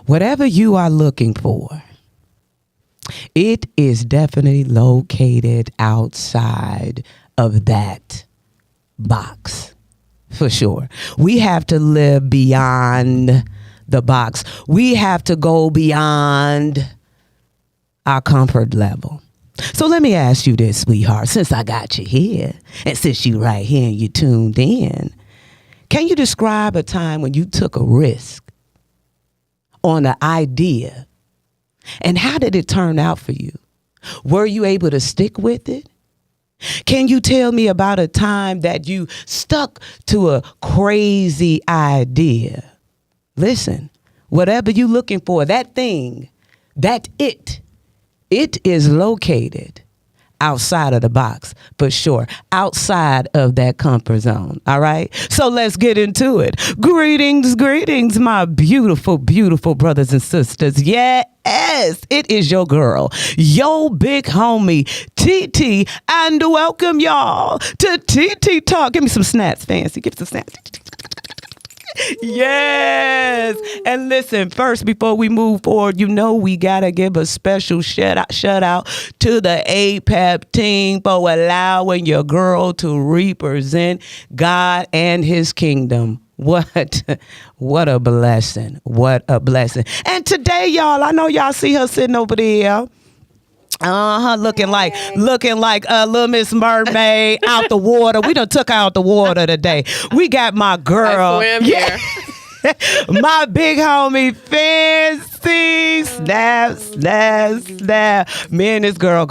Whatever you are looking for, it is definitely located outside of that box, for sure. We have to live beyond the box. We have to go beyond our comfort level. So let me ask you this, sweetheart, since I got you here, and since you right here and you tuned in, can you describe a time when you took a risk on an idea, and how did it turn out for you? Were you able to stick with it? Can you tell me about a time that you stuck to a crazy idea? Listen, whatever you're looking for, that thing, it is located outside of the box, for sure, outside of that comfort zone. All right. So let's get into it. Greetings, my beautiful, beautiful brothers and sisters. Yes, it is your girl, yo big homie, TT, and welcome y'all to TT Talk. Give me some snaps, fancy. Give me some snaps. Yes. And listen, first, before we move forward, we got to give a special shout out to the APAP team for allowing your girl to represent God and his kingdom. What a blessing. What a blessing. And today, y'all, I know y'all see her sitting over there. Looking like Little Miss Mermaid out the water. We done took her out the water today. We got my girl. I swam here. My big homie, Fancy. Snap. Me and this girl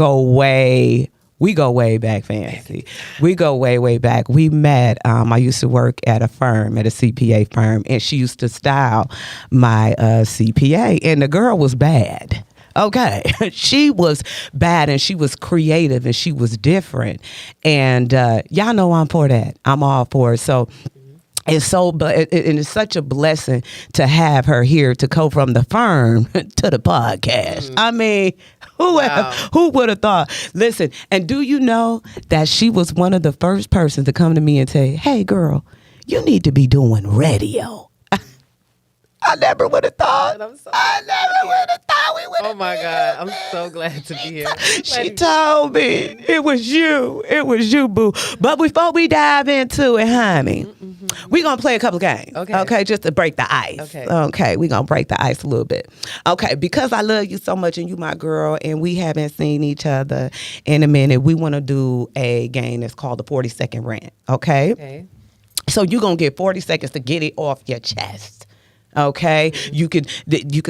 we go way back, Fancy. We go way back. We met, I used to work at a CPA firm, and she used to style my CPA, and the girl was bad. Okay, she was bad, and she was creative, and she was different, and y'all know I'm for that. I'm all for it. So it's it's such a blessing to have her here to go from the firm to the podcast. I mean, who would have thought? Listen, and do you know that she was one of the first persons to come to me and say, "Hey, girl, you need to be doing radio." I never would have thought. I never would have thought we would have. Oh my God. I'm so glad to be here. She told me it was you. It was you, boo. But before we dive into it, honey, we're going to play a couple games. Okay. Just to break the ice. Okay. We're going to break the ice a little bit. Okay. Because I love you so much and you my girl and we haven't seen each other in a minute, we want to do a game that's called the 40-second rant. Okay. So you're going to get 40 seconds to get it off your chest. Okay, you could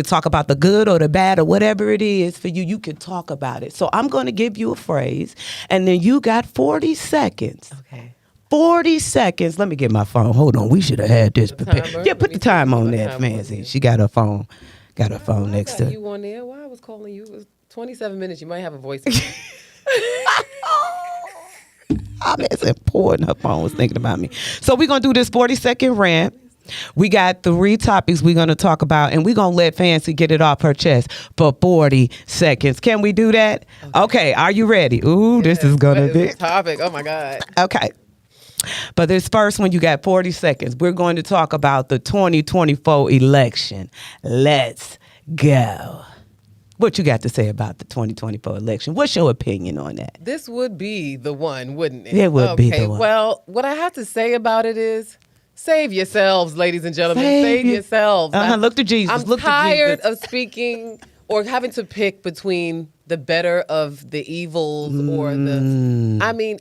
talk about the good or the bad or whatever it is for you. You can talk about it. So I'm going to give you a phrase, and then you got 40 seconds. Okay. 40 seconds. Let me get my phone. Hold on. We should have had this prepared. Yeah, put the time on there, Fancy. She got her phone. Got her phone next to her. You on there? Why I was calling you? It was 27 minutes. You might have a voice. I'm as important. Her phone was thinking about me. So we're going to do this 40-second rant. We got 3 topics we're going to talk about, and we're going to let Fancy get it off her chest for 40 seconds. Can we do that? Okay. Are you ready? Ooh, this is going to be a topic. Oh, my God. Okay. But this first one, you got 40 seconds. We're going to talk about the 2024 election. Let's go. What you got to say about the 2024 election? What's your opinion on that? This would be the one, wouldn't it? It would be the one. Well, what I have to say about it is, save yourselves, ladies and gentlemen. Save yourselves. Look to Jesus. I'm tired of speaking or having to pick between the better of the evils or the. I mean,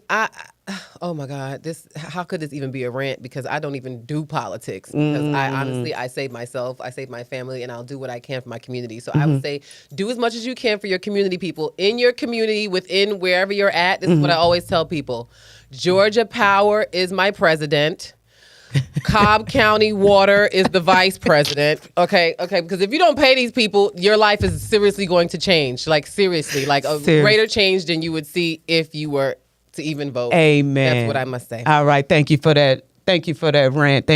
oh my God, how could this even be a rant? Because I don't even do politics. Because I save myself, I save my family, and I'll do what I can for my community. So I would say, do as much as you can for your community, people in your community, within wherever you're at. This is what I always tell people. Georgia Power is my president. Cobb County Water is the vice president. Okay. Because if you don't pay these people, your life is seriously going to change. Like seriously, like a greater change than you would see if you were to even vote. Amen. That's what I must say. All right. Thank you for that. Thank you for that rant.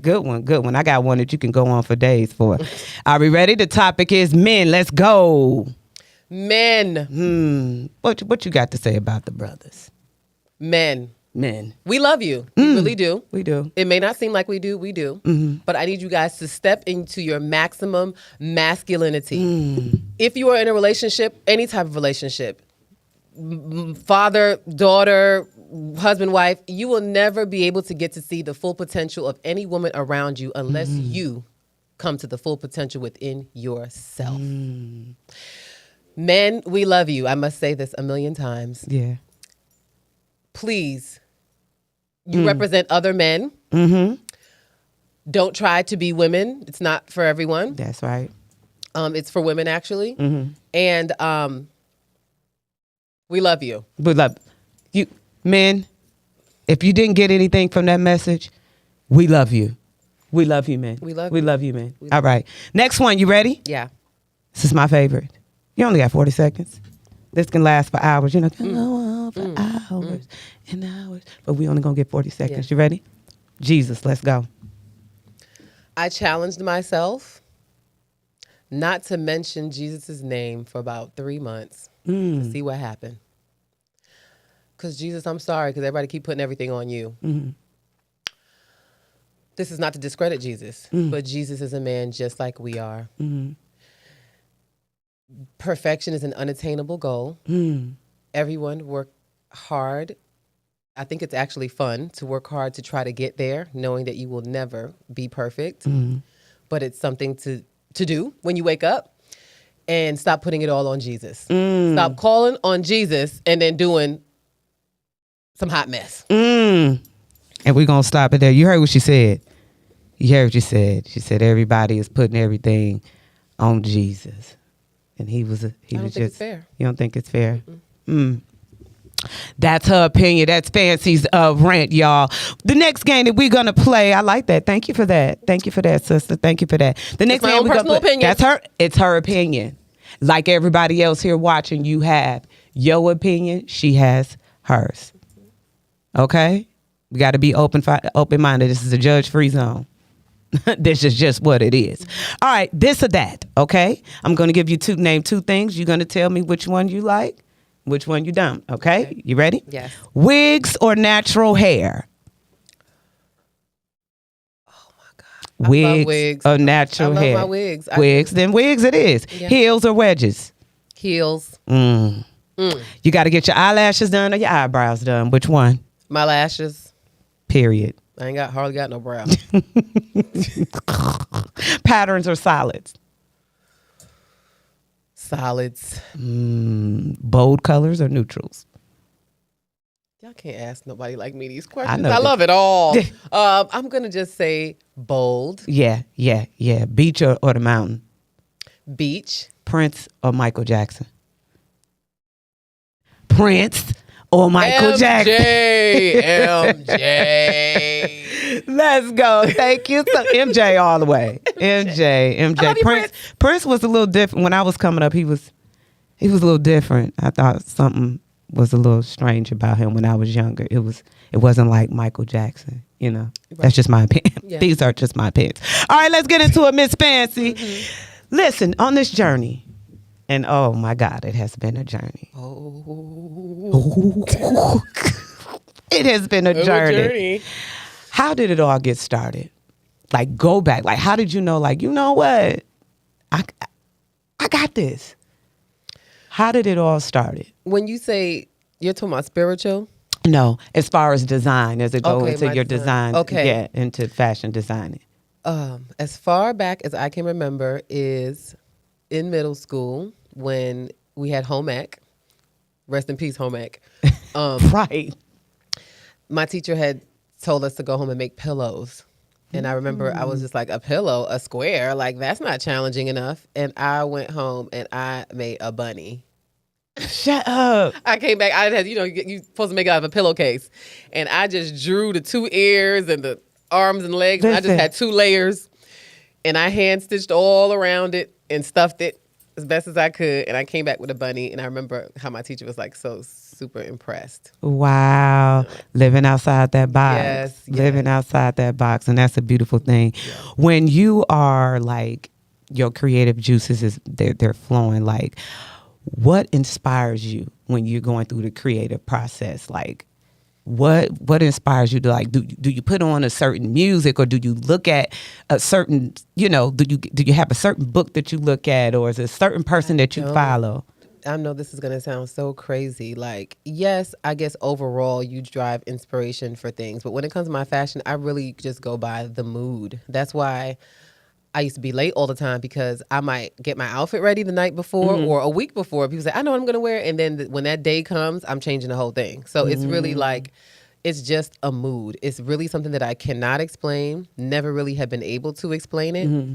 Good one. I got one that you can go on for days for. Are we ready? The topic is men. Let's go. Men. What you got to say about the brothers? Men. Men. We love you. We really do. We do. It may not seem like we do. We do. But I need you guys to step into your maximum masculinity. If you are in a relationship, any type of relationship, father, daughter, husband, wife, you will never be able to get to see the full potential of any woman around you unless you come to the full potential within yourself. Men, we love you. I must say this a million times. Yeah. Please, you represent other men. Don't try to be women. It's not for everyone. That's right. It's for women, actually. And we love you. We love you. Men, if you didn't get anything from that message, we love you. We love you, man. We love We you. love you, man. All right. Next one. You ready? Yeah. This is my favorite. You only got 40 seconds. This can last for hours. You know, can go on for hours and hours. But we only going to get 40 seconds. Yeah. You ready? Jesus, let's go. I challenged myself not to mention Jesus' name for about 3 months to see what happened. Because Jesus, I'm sorry, because everybody keep putting everything on you. This is not to discredit Jesus, but Jesus is a man just like we are. Perfection is an unattainable goal. Everyone work hard. I think it's actually fun to work hard to try to get there, knowing that you will never be perfect. But it's something to do when you wake up. And stop putting it all on Jesus. Stop calling on Jesus and then doing some hot mess. And we're going to stop it there. You heard what she said. You heard what she said. She said everybody is putting everything on Jesus. And he was I don't think it's fair. You don't think it's fair? That's her opinion. That's Fancy's rant, y'all. The next game that we're gonna play, I like that. Thank you for that. Thank you for that, sister. Thank you for that. The next my game own we're gonna personal play. opinion. That's her. It's her opinion. Like everybody else here watching, you have your opinion. She has hers. Okay, we got to be open-minded. This is a judge-free zone. This is just what it is. All right, this or that. Okay, I'm gonna give you name two things. You're gonna tell me which one you like. Which one you don't, okay? You ready? Yes. Wigs or natural hair? Oh my God. Wigs, I love wigs. or natural I love hair? my wigs. Wigs, then wigs it is. Yeah. Heels or wedges? Heels. You got to get your eyelashes done or your eyebrows done. Which one? My lashes. Period. I ain't hardly got no brow. Patterns or solids? Solids. Bold colors or neutrals? Y'all can't ask nobody like me these questions. know I that. love it all. I'm going to just say bold. Yeah. Beach or the mountain? Beach. Prince or Michael Jackson? Prince or Michael Jackson? MJ. Let's go. Thank you. So, MJ all the way. MJ. love you, Prince was a little different. When I was coming up, he was a little different. I thought something was a little strange about him when I was younger. It wasn't like Michael Jackson, you know. Right. That's just my opinion. Yeah. These are just my opinions. All right, let's get into it, Miss Fancy. Listen, on this journey, and oh my God, it has been a journey. It has been a journey. How did it all get started? Like, go back. Like, how did you know, like, you know what? I got this. How did it all started? When you say you're talking about spiritual, No, as far as design, as it go Okay, into my your design. design. Okay. Yeah, into fashion designing. as far back as I can remember is in middle school when we had home ec. Rest in peace, home ec. Right. My teacher had told us to go home and make pillows. And I remember I was just like, a pillow, a square, like that's not challenging enough. And I went home and I made a bunny. Shut up. I came back, I had, you're supposed to make it out of a pillowcase. And I just drew the 2 ears and the arms and legs. And I Listen. just had 2 layers. And I hand stitched all around it and stuffed it as best as I could. And I came back with a bunny. And I remember how my teacher was like so super impressed. Wow. Living outside that box. Yes, Living outside that box. And that's a beautiful thing. When you are like, your creative juices, they're flowing, like, what inspires you when you're going through the creative process? Like, what inspires you to like do you put on a certain music, or do you look at a certain, do you have a certain book that you look at, or is it a certain person that you follow? I know this is going to sound so crazy. Like, yes, I guess overall you drive inspiration for things. But when it comes to my fashion, I really just go by the mood. That's why I used to be late all the time, because I might get my outfit ready the night before or a week before. People say, I know what I'm going to wear. And then when that day comes, I'm changing the whole thing. So it's really like, it's just a mood. It's really something that I cannot explain. Never really have been able to explain it.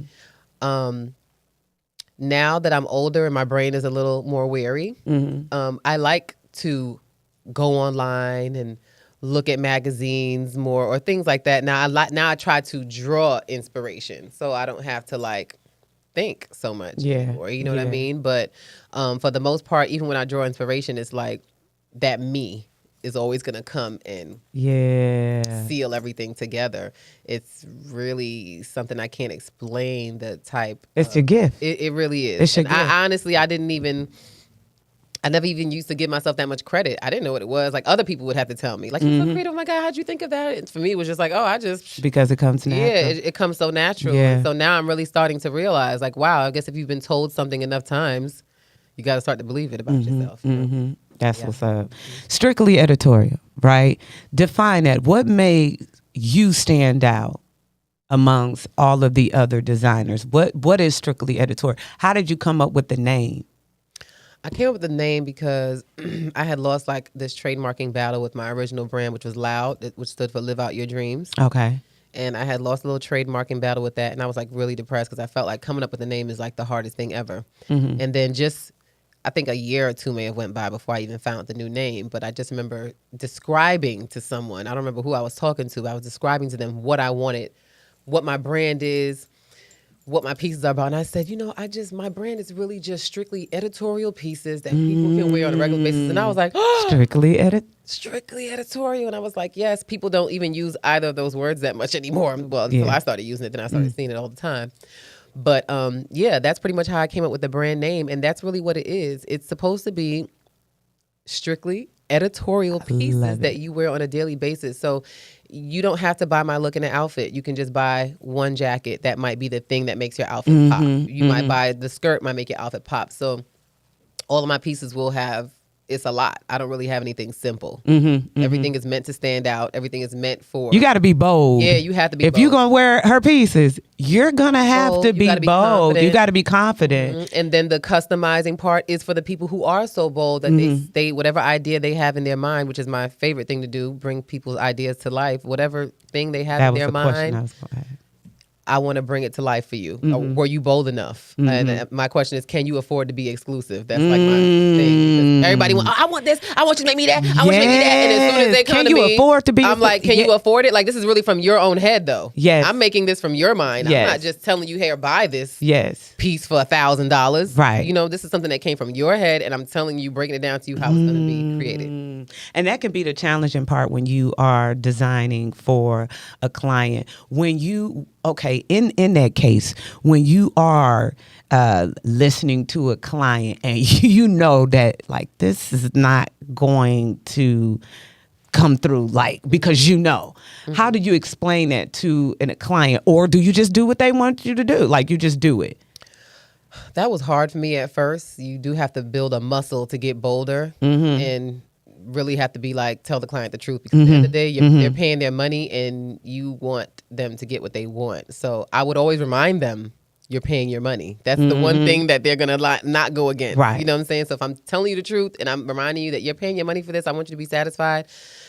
Now that I'm older and my brain is a little more wary, I like to go online and look at magazines more or things like that. Now I try to draw inspiration, so I don't have to like think so much anymore. You know what I mean? But for the most part, even when I draw inspiration, it's like that me is always going to come and seal everything together. It's really something I can't explain, the type. It's your gift. It really is. It's your gift. I honestly, I never even used to give myself that much credit. I didn't know what it was. Like, other people would have to tell me, like, you're so creative. Oh my God, how'd you think of that? And for me, it was just like, because it comes natural. Yeah, it comes so natural. Yeah. And so now I'm really starting to realize, like, wow, I guess if you've been told something enough times, you got to start to believe it about yourself. You know? That's what's up. Strictly editorial, right? Define that. What made you stand out amongst all of the other designers? What is Strictly Editorial? How did you come up with the name? I came up with the name because I had lost like this trademarking battle with my original brand, which was Loud, which stood for Live Out Your Dreams. Okay. And I had lost a little trademarking battle with that. And I was like really depressed because I felt like coming up with a name is like the hardest thing ever. And then I think a year or two may have went by before I even found the new name. But I just remember describing to someone, I don't remember who I was talking to, I was describing to them what I wanted, what my brand is, what my pieces are about. And I said, my brand is really just strictly editorial pieces that people can wear on a regular basis. And I was like, Strictly editorial. And I was like, yes, people don't even use either of those words that much anymore. Well, until I started using it, then I started seeing it all the time. But that's pretty much how I came up with the brand name. And that's really what it is. It's supposed to be strictly editorial pieces that you wear on a daily basis. So you don't have to buy my look in an outfit. You can just buy one jacket that might be the thing that makes your outfit pop. You might buy the skirt, might make your outfit pop. So all of my pieces will have, it's a lot. I don't really have anything simple. Everything is meant to stand out. Everything is meant for... You got to be bold. Yeah, you have to be bold. If you're going to wear her pieces, you're going to have to be bold. Confident. You got to be confident. And then the customizing part is for the people who are so bold that they whatever idea they have in their mind, which is my favorite thing to do, bring people's ideas to life. Whatever thing they have in their mind, I want to bring it to life for you. Were you bold enough? And my question is, can you afford to be exclusive? That's like my thing. Because everybody wants, I want this. I want you to make me that. I want you to make me that. And as soon as they come to me, can you afford to be? I'm like, can you afford it? Like, this is really from your own head, though. Yes. I'm making this from your mind. Yes. I'm not just telling you, hey, buy this piece for $1,000. Right. This is something that came from your head, and I'm telling you, breaking it down to you how it's going to be created. And that can be the challenging part when you are designing for a client. When you, in that case, when you are listening to a client and you know that like this is not going to come through, like, because how do you explain that to a client, or do you just do what they want you to do? Like, you just do it? That was hard for me at first. You do have to build a muscle to get bolder and really have to be like, tell the client the truth, because at the end of the day, they're paying their money and you want them to get what they want. So I would always remind them, you're paying your money. That's the one thing that they're going to not go against. Right. You know what I'm saying? So if I'm telling you the truth and I'm reminding you that you're paying your money for this, I want you to be satisfied.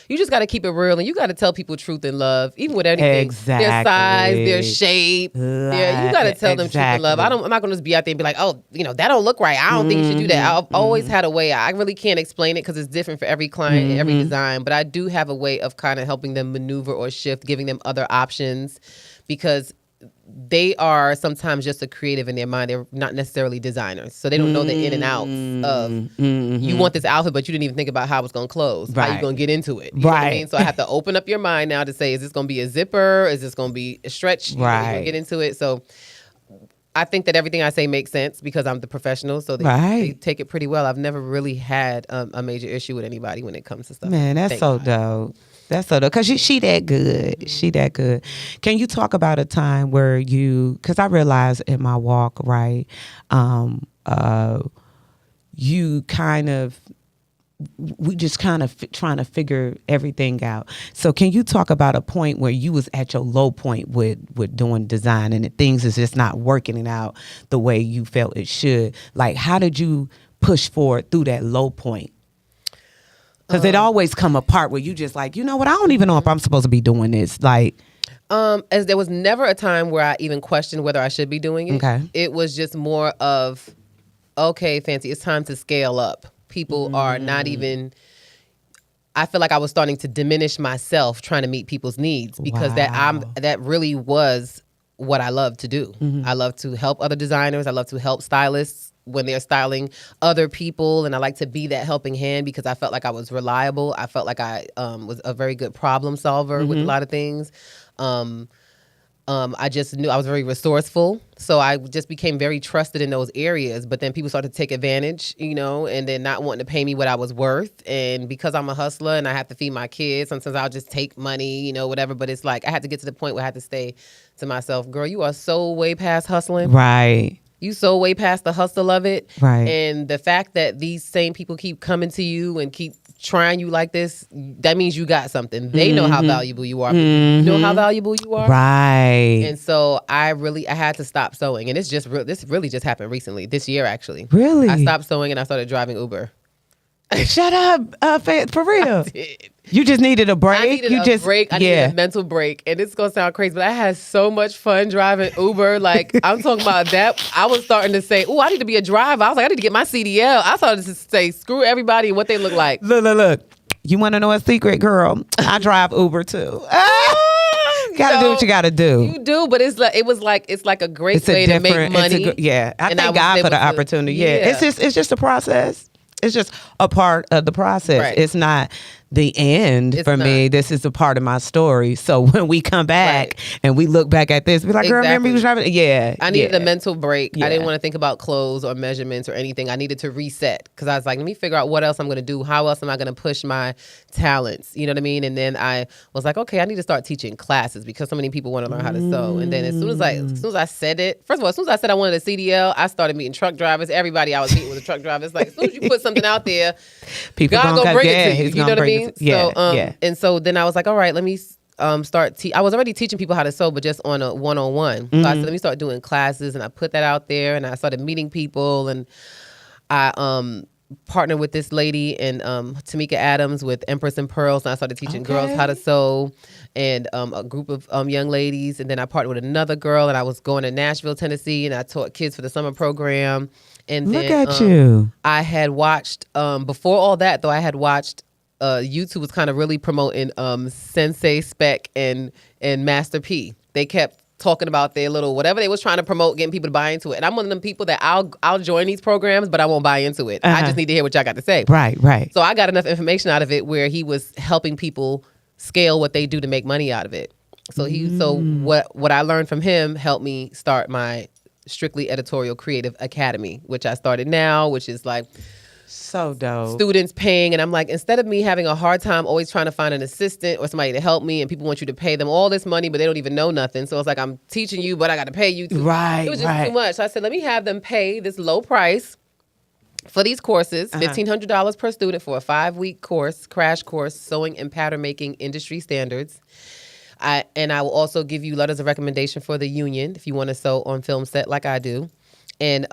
You just got to keep it real, and you got to tell people truth and love, even with anything. Exactly. Their size, their shape. You got to tell them truth and love. I'm not going to just be out there and be like, oh, that don't look right. I don't think you should do that. I've always had a way. I really can't explain it because it's different for every client and every design, but I do have a way of kind of helping them maneuver or shift, giving them other options, because they are sometimes just a creative in their mind. They're not necessarily designers. So they don't know the in and outs of, you want this outfit, but you didn't even think about how it's going to close. Right. How you going to get into it. You know what I mean? So I have to open up your mind now to say, is this going to be a zipper? Is this going to be a stretch? Right. Get into it. So I think that everything I say makes sense because I'm the professional. So they take it pretty well. I've never really had a major issue with anybody when it comes to stuff. Man, that's so dope. That's so dope. Because she that good. She that good. Can you talk about a time where because I realize in my walk, right, you kind of, we just kind of trying to figure everything out. So can you talk about a point where you was at your low point with doing design and things is just not working out the way you felt it should? Like, how did you push forward through that low point? Because it always come apart where you just like, you know what, I don't even know if I'm supposed to be doing this. Like, as there was never a time where I even questioned whether I should be doing it. Okay. It was just more of, okay, Fancy, it's time to scale up. People are not even, I feel like I was starting to diminish myself trying to meet people's needs because that really was what I love to do. I love to help other designers. I love to help stylists when they're styling other people. And I like to be that helping hand because I felt like I was reliable. I felt like I was a very good problem solver with a lot of things. I just knew I was very resourceful. So I just became very trusted in those areas. But then people started to take advantage, and then not wanting to pay me what I was worth. And because I'm a hustler and I have to feed my kids, sometimes I'll just take money, whatever. But it's like I had to get to the point where I had to say to myself, girl, you are so way past hustling. right. You so way past the hustle of it. Right. And the fact that these same people keep coming to you and keep trying you like this, that means you got something. They know how valuable you are. You know how valuable you are. Right. And so I had to stop sewing. And this really just happened recently, this year actually. Really? I stopped sewing and I started driving Uber. Shut up, for real. You just needed a break. I needed a break. I needed a mental break. And it's going to sound crazy, but I had so much fun driving Uber. Like, I'm talking about that. I was starting to say, I need to be a driver. I was like, I need to get my CDL. I started to say, screw everybody and what they look like. Look. You want to know a secret, girl? I drive Uber, too. Gotta do what you gotta do. You do, but it's like it's like a great way to make money. I thank God for the opportunity. Yeah. It's just a process. It's just a part of the process. Right. It's not the end for me. This is a part of my story. So when we come back and we look back at this, be like, girl, remember you was driving? Yeah. I needed a mental break. I didn't want to think about clothes or measurements or anything. I needed to reset because I was like, let me figure out what else I'm going to do. How else am I going to push my talents? You know what I mean? And then I was like, okay, I need to start teaching classes because so many people want to learn how to sew. And then as soon as I said it, first of all, as soon as I said I wanted a CDL, I started meeting truck drivers. Everybody I was meeting was a truck driver. It's like, as soon as you put something out there, people God gonna bring it to you. You know what I mean? Yeah. And so then I was like, all right, let me start. I was already teaching people how to sew, but just on a one-on-one. So I said, let me start doing classes, and I put that out there, and I started meeting people, and I partnered with this lady and Tamika Adams with Empress and Pearls, and I started teaching girls how to sew, and a group of young ladies, and then I partnered with another girl, and I was going to Nashville, Tennessee, and I taught kids for the summer program. And look then, at you. I had watched before all that though. I had watched. YouTube was kind of really promoting Sensei Spec and Master P. They kept talking about their little whatever they was trying to promote, getting people to buy into it. And I'm one of them people that I'll join these programs, but I won't buy into it. I just need to hear what y'all got to say. Right. So I got enough information out of it where he was helping people scale what they do to make money out of it. So what I learned from him helped me start my Strictly Editorial Creative Academy, which I started now, which is like so dope. Students paying, and I'm like, instead of me having a hard time always trying to find an assistant or somebody to help me, and people want you to pay them all this money, but they don't even know nothing. So it's like, I'm teaching you, but I got to pay you too. Right. It was just too much. So I said, let me have them pay this low price for these courses, $1,500 per student for a 5-week course, crash course, sewing and pattern making industry standards. I will also give you letters of recommendation for the union if you want to sew on film set like I do. And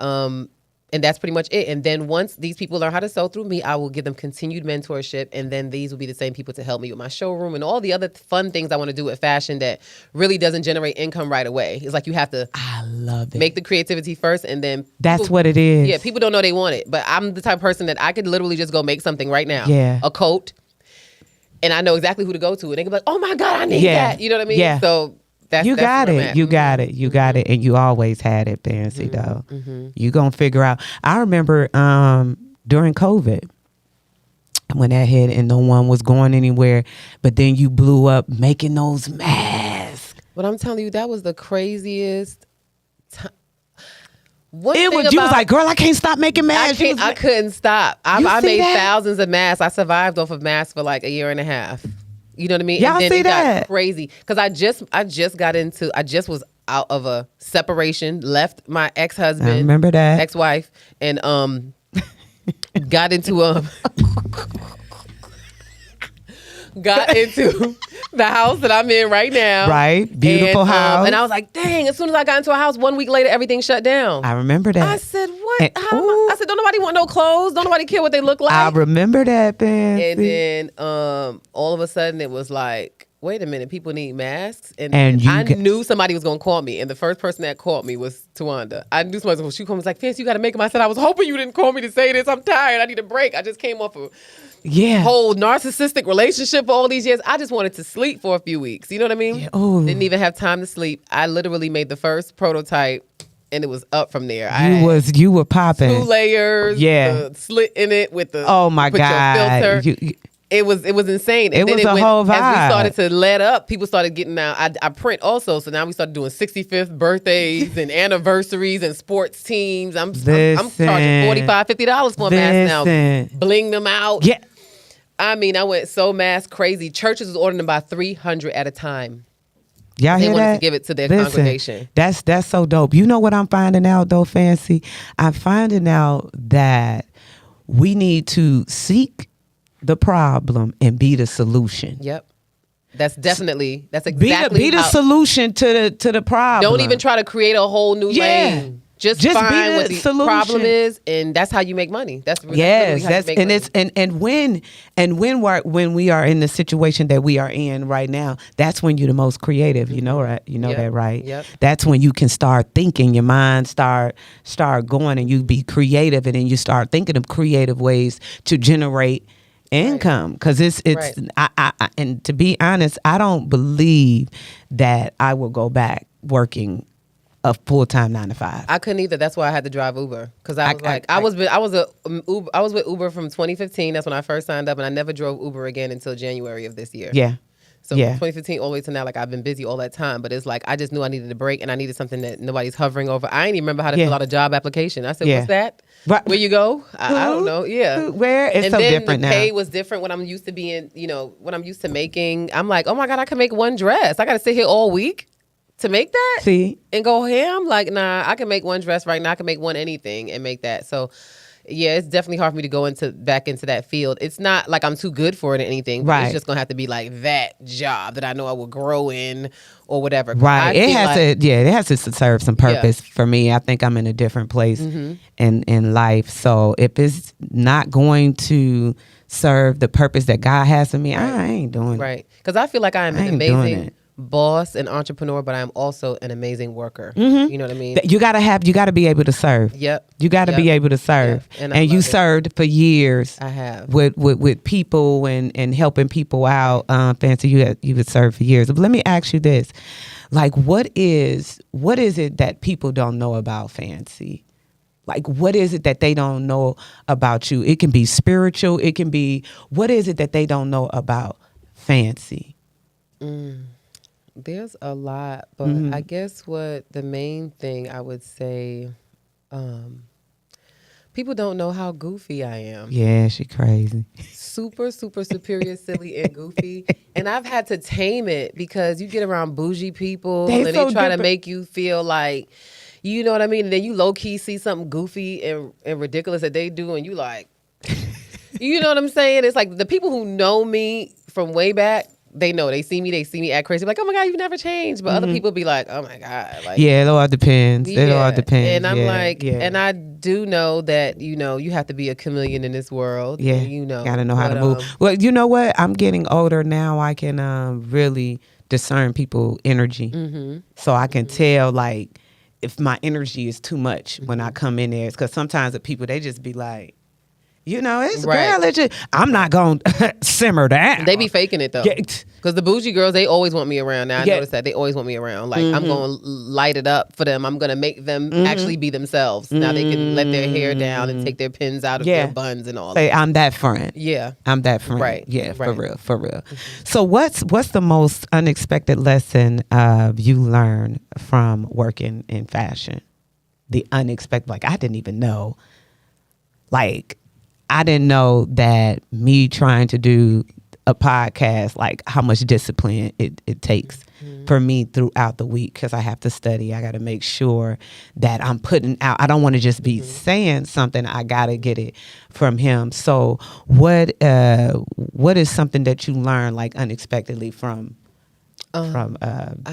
that's pretty much it. And then once these people learn how to sew through me, I will give them continued mentorship. And then these will be the same people to help me with my showroom and all the other fun things I want to do with fashion that really doesn't generate income right away. It's like you have to make the creativity first and then... That's what it is. Yeah, people don't know they want it. But I'm the type of person that I could literally just go make something right now. Yeah. A coat. And I know exactly who to go to. And they can be like, oh my God, I need that. You know what I mean? Yeah. So... You got it. You got it. And you always had it, Fancy, though. You going to figure out. I remember during COVID, when that hit and no one was going anywhere, but then you blew up making those masks. But I'm telling you, that was the craziest time. You was like, girl, I can't stop making masks. I couldn't stop. I made thousands of masks. I survived off of masks for like a year and a half. You know what I mean? Y'all and then see it that? got crazy because I just was out of a separation, left my ex-husband, I remember that. ex-wife, and got into got into the house that I'm in right now. Right. Beautiful and, house. And I was like, dang, as soon as I got into a house, 1 week later, everything shut down. I remember that. I said, what? And- I said, don't nobody want no clothes. Don't nobody care what they look like. I remember that, Fancy. And then all of a sudden it was like, wait a minute, people need masks. And you I knew somebody was going to call me. And the first person that called me was Tawanda. I knew somebody was going to call me. Like, Fancy, you got to make them. I said, I was hoping you didn't call me to say this. I'm tired. I need a break. I just came off a whole narcissistic relationship for all these years. I just wanted to sleep for a few weeks. You know what I mean? Yeah. Ooh. Didn't even have time to sleep. I literally made the first prototype. And it was up from there. You were popping. 2 layers. Yeah. The slit in it with the Oh my put your God. filter. It was insane. And It then was a whole vibe. As we started to let up, people started getting out. I print also, so now we started doing 65th birthdays and anniversaries and sports teams. I'm charging $45, $50 for a mask now. Bling them out. Yeah. I mean, I went so mask crazy. Churches was ordering about 300 at a time. Y'all They hear wanted that? to give it to their congregation. That's so dope. You know what I'm finding out though, Fancy? I'm finding out that we need to seek the problem and be the solution. Yep. That's exactly be the solution to the problem. Don't even try to create a whole new lane. Just be find the what the solution. problem is, and that's how you make money. That's yes, that's and it's and when we are in the situation that we are in right now, that's when you're the most creative. You know, right? You know that, right? Yep. That's when you can start thinking. Your mind start going, and you be creative, and then you start thinking of creative ways to generate income. Because it's I and to be honest, I don't believe that I will go back working a full-time 9 to 5. I couldn't either. That's why I had to drive Uber because I was with Uber from 2015. That's when I first signed up, and I never drove Uber again until January of this year. Yeah. So from 2015 all the way to now, like I've been busy all that time, but it's like I just knew I needed a break and I needed something that nobody's hovering over. I didn't even remember how to fill out a job application. I said, "What's that? Right. Where you go? I don't know." Yeah, where it's and so then different the now. pay was different when I'm used to being, when I'm used to making. I'm like, oh my God, I can make one dress. I got to sit here all week to make that. See, and go ham. Like, nah, I can make one dress right now. I can make one anything and make that. So. Yeah, it's definitely hard for me to go back into that field. It's not like I'm too good for it or anything. But it's just gonna have to be like that job that I know I will grow in or whatever. Right. It has to serve some purpose for me. I think I'm in a different place in life. So if it's not going to serve the purpose that God has for me, I ain't doing it. Right. Because I feel like I am an amazing boss and entrepreneur, but I am also an amazing worker. You know what I mean? You gotta be able to serve. Yep. You gotta be able to serve. Yep. And you served for years. I have. With people and helping people out. Fancy, you would serve for years. But let me ask you this. Like what is it that people don't know about Fancy? Like, what is it that they don't know about you? It can be spiritual. It can be, what is it that they don't know about Fancy? There's a lot, but I guess what the main thing I would say, people don't know how goofy I am. Yeah, she crazy. Super, super superior, silly, and goofy. And I've had to tame it because you get around bougie people and they try to make you feel like, you know what I mean? And then you low key see something goofy and ridiculous that they do, and you like, you know what I'm saying? It's like the people who know me from way back, they know. They see me act crazy. Like, oh my God, you've never changed. But other people be like, oh my God. Like, yeah, it all depends. It all depends. And I'm and I do know that, you have to be a chameleon in this world. Yeah. And, gotta know how to move. Well, you know what? I'm getting older now. I can really discern people energy. So I can tell like if my energy is too much when I come in there. Because sometimes the people, they just be like, it's girl. I'm not going to simmer down. They be faking it, though. Because the bougie girls, they always want me around. Now, I noticed that. They always want me around. Like, I'm going to light it up for them. I'm going to make them actually be themselves. Now they can let their hair down and take their pins out of their buns and all that. Say, I'm that friend. Yeah. I'm that friend. Right. Yeah, for real. So what's the most unexpected lesson you learned from working in fashion? The unexpected, like, I didn't even know. Like, I didn't know that me trying to do a podcast, like how much discipline it takes for me throughout the week, because I have to study. I got to make sure that I'm putting out. I don't want to just be saying something. I got to get it from him. So what is something that you learned like unexpectedly from I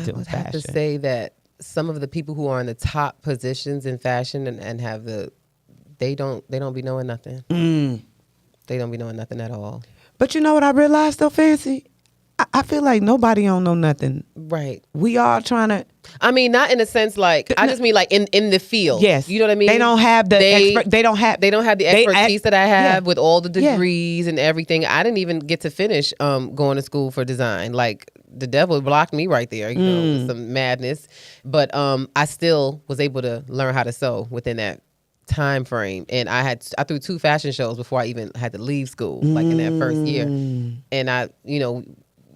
doing would have to fashion? say that some of the people who are in the top positions in fashion and have they don't be knowing nothing. They don't be knowing nothing at all. But you know what I realized though, Fancy? I feel like nobody don't know nothing. Right. We all trying to. I mean, not in a sense like, I just mean like in the field. Yes. You know what I mean? They don't have the they don't have the expertise that I have with all the Yeah. degrees and everything. I didn't even get to finish going to school for design. Like the devil blocked me right there, you know, with some madness. But I still was able to learn how to sew within that time frame. And I threw 2 fashion shows before I even had to leave school, like in that first year. And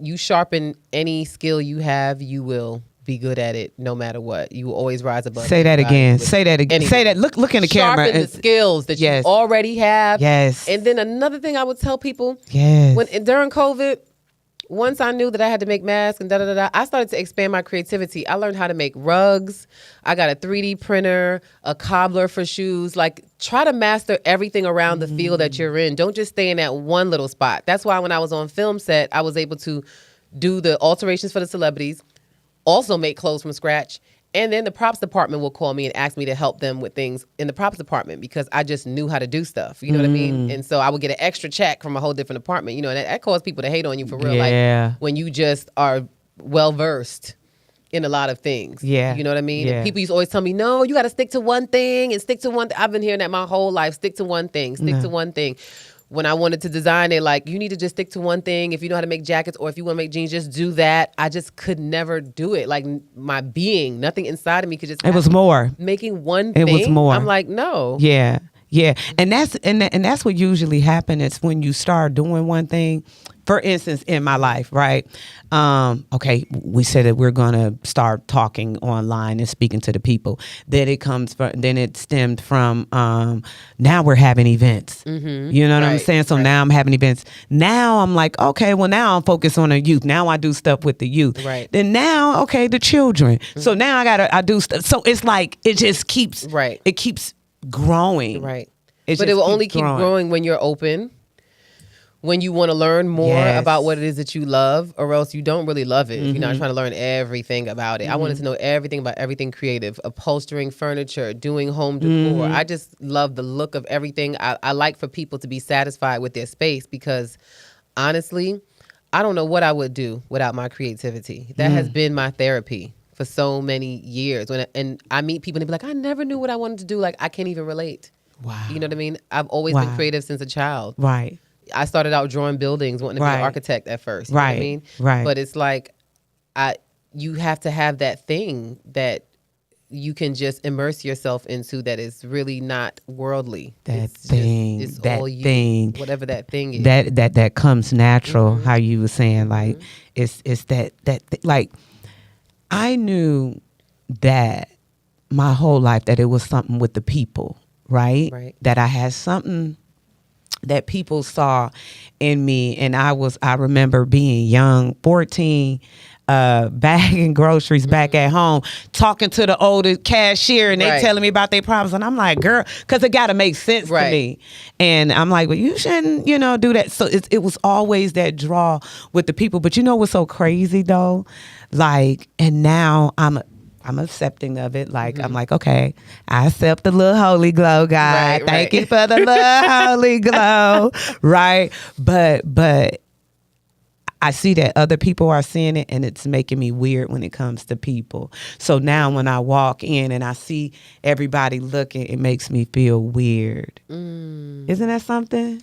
you sharpen any skill you have, you will be good at it no matter what. You will always rise above. Say that again. Say that again. anything. Say that. Look in the camera. Sharpen the skills that Yes. you already have. Yes. And then another thing I would tell people, Yes. during COVID, once I knew that I had to make masks and I started to expand my creativity. I learned how to make rugs. I got a 3D printer, a cobbler for shoes. Like, try to master everything around the field that you're in. Don't just stay in that one little spot. That's why when I was on film set, I was able to do the alterations for the celebrities, also make clothes from scratch. And then the props department will call me and ask me to help them with things in the props department because I just knew how to do stuff. You know what I mean? And so I would get an extra check from a whole different department. You know, and that caused people to hate on you for real. Yeah. Like when you just are well-versed in a lot of things. Yeah. You know what I mean? Yeah. And people used to always tell me, no, you got to stick to one thing and stick to one thing. I've been hearing that my whole life. Stick to one thing. Stick to one thing. When I wanted to design it, like, you need to just stick to one thing. If you know how to make jackets or if you want to make jeans, just do that. I just could never do it. Like, my being, nothing inside of me could just. It was more. Making one It thing. was more. I'm like, no. Yeah. Yeah. And that's what usually happens is when you start doing one thing. For instance, in my life, right? Okay, we said that we're gonna start talking online and speaking to the people. Then it stemmed from now we're having events. You know what I'm Right, saying? So right. now I'm having events. Now I'm like, okay, well now I'm focused on the youth. Now I do stuff with the youth. Right. Then now, okay, the children. So now I do stuff. So it's like it just keeps Right. It keeps growing. Right. It But just it will keeps only keep growing when you're open, when you want to learn more Yes. about what it is that you love, or else you don't really love it. You're not trying to learn everything about it. I wanted to know everything about everything creative, upholstering furniture, doing home decor. I just love the look of everything. I like for people to be satisfied with their space because honestly, I don't know what I would do without my creativity. That has been my therapy for so many years. And I meet people and they be like, I never knew what I wanted to do. Like, I can't even relate. Wow. You know what I mean? I've always Wow. been creative since a child. Right. I started out drawing buildings, wanting to be Right. an architect at first. You know what I Right. mean? Right. But it's like, you have to have that thing that you can just immerse yourself into that is really not worldly. That It's thing, it's that all you, thing. whatever that thing is. That comes natural. How you were saying, like it's like I knew that my whole life that it was something with the people, right? Right. That I had something that people saw in me, and I remember being young, 14. Bagging groceries back at home, talking to the older cashier, and they Right. telling me about their problems, and I'm like, girl, because it got to make sense to Right. me. And I'm like, well, you shouldn't, do that. So it was always that draw with the people. But you know what's so crazy though? Like, and now I'm accepting of it. Like, I'm like, okay, I accept the little holy glow, God. Right, Thank right. you for the little holy glow, right? But I see that other people are seeing it, and it's making me weird when it comes to people. So now when I walk in and I see everybody looking, it makes me feel weird. Isn't that something?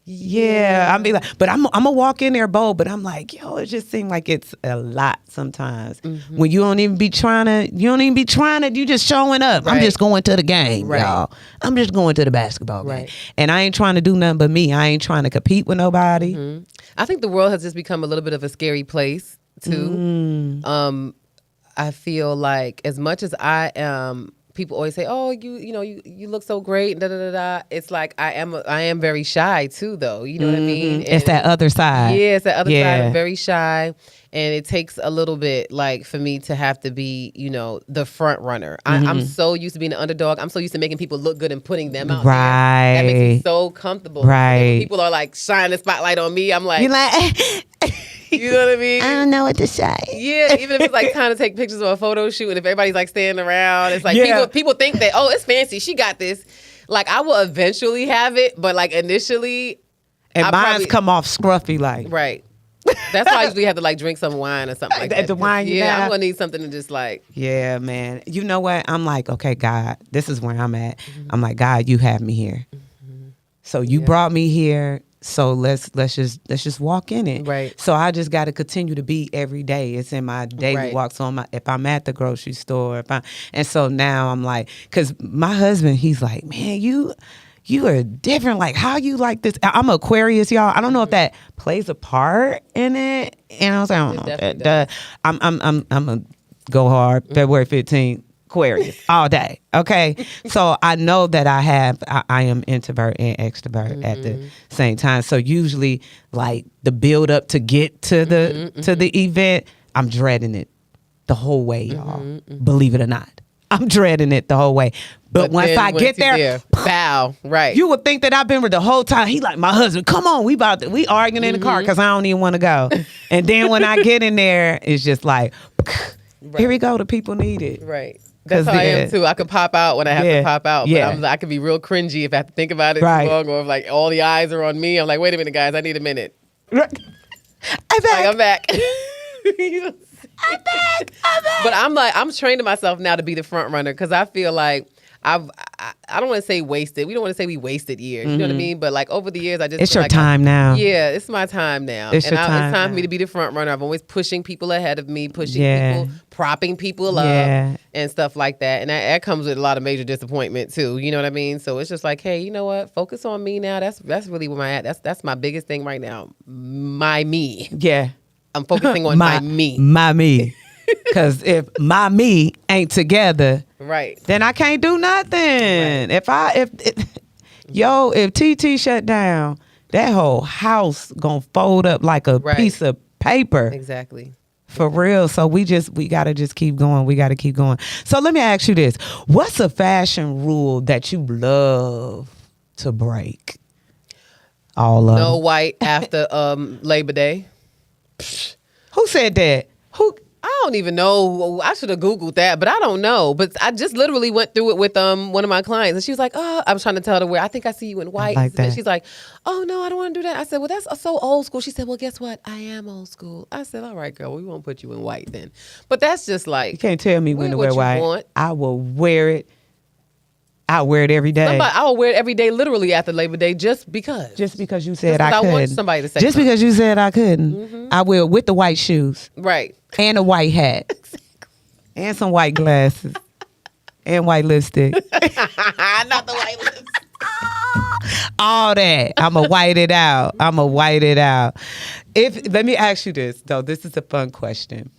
Yeah, I'm be like, but I'm gonna walk in there bold, but I'm like, yo, it just seems like it's a lot sometimes when you don't even be trying to, you just showing up. I'm Right. just going to the game, Right. y'all. I'm just going to the basketball game, Right. and I ain't trying to do nothing but me. I ain't trying to compete with nobody. I think the world has just become a little bit of a scary place too. I feel like as much as I am people always say, "Oh, you look so great." Da da da da. It's like I am very shy too, though. You know what I mean? It's that other side. Yeah, it's that other Yeah. side. I'm very shy, and it takes a little bit, like, for me to have to be, the front runner. I'm so used to being an underdog. I'm so used to making people look good and putting them out there. That makes me so comfortable. Right. And when people are like shining the spotlight on me, I'm like, You like? you know what I mean? I don't know what to say. Yeah, even if it's like trying to take pictures of a photo shoot, and if everybody's like standing around, it's like Yeah. people think that, oh, it's fancy, she got this. Like, I will eventually have it, but like initially, And I mine's probably- come off scruffy like. right. That's why I usually have to like drink some wine or something like that. The wine you yeah, have? I'm gonna need something to just like. Yeah, man. You know what? I'm like, okay, God, this is where I'm at. Mm-hmm. I'm like, God, you have me here. So you brought me here. So let's just walk in it. Right. So I just got to continue to be every day. It's in my daily Right. walk. So if I'm at the grocery store, and so now I'm like, because my husband, he's like, man, you are different. Like, how you like this? I'm Aquarius, y'all. I don't know if that plays a part in it. And I was like, I don't know. definitely That, I'm a go hard. February 15th. Aquarius all day. Okay. So I know that I am introvert and extrovert at the same time. So usually like the build up to get to the event, I'm dreading it the whole way, y'all. Believe it or not. I'm dreading it the whole way. But once then I get you're there, bow. Right. you would think that I've been with the whole time. He like, my husband, come on, we arguing in the car because I don't even want to go. And then when I get in there, it's just like, here we go. The people need it. Right. That's 'Cause how I yeah. am too. I could pop out when I have Yeah. to pop out, but Yeah. I could be real cringy if I have to think about it Right. too long, or if like all the eyes are on me. I'm like, wait a minute, guys, I need a minute. I'm Like, back. I'm back. I'm back. But I'm training myself now to be the front runner, because I feel like I don't want to say wasted. We don't want to say we wasted years. You know what I mean? But like over the years, I just It's feel your like time now. Yeah, it's my time now. It's your It's time time for now. me to be the front runner. I'm always pushing people ahead of me, pushing Yeah. people, propping people Yeah. up, and stuff like that. And that comes with a lot of major disappointment too. You know what I mean? So it's just like, hey, you know what? Focus on me now. That's really where I'm at. That's my biggest thing right now. My me. Yeah. I'm focusing on my me. My me. Because if my me ain't together, Right. then I can't do nothing. If TT shut down, that whole house gonna fold up like a Right. piece of paper. Exactly. For real. So we gotta just keep going. We gotta keep going. So let me ask you this. What's a fashion rule that you love to break? All of No them. white after Labor Day. Who said that? Who? I don't even know. I should have Googled that, but I don't know. But I just literally went through it with one of my clients, and she was like, "Oh," I was trying to tell her, where I think I see you in white. like that. And she's like, "Oh no, I don't want to do that." I said, "Well, that's so old school." She said, "Well, guess what? I am old school." I said, "All right, girl, we won't put you in white then." But that's just like You can't tell me when to Wear wear what you white. want. I will wear it. I wear it every day. I will wear it every day, literally after Labor Day, just because. Just because you said Just 'cause I I couldn't. want somebody to say Just something. because you said I couldn't. I will with the white shoes Right. and a white hat and some white glasses and white lipstick. Not the white lips. All that. I'ma white it out. Let me ask you this though. This is a fun question.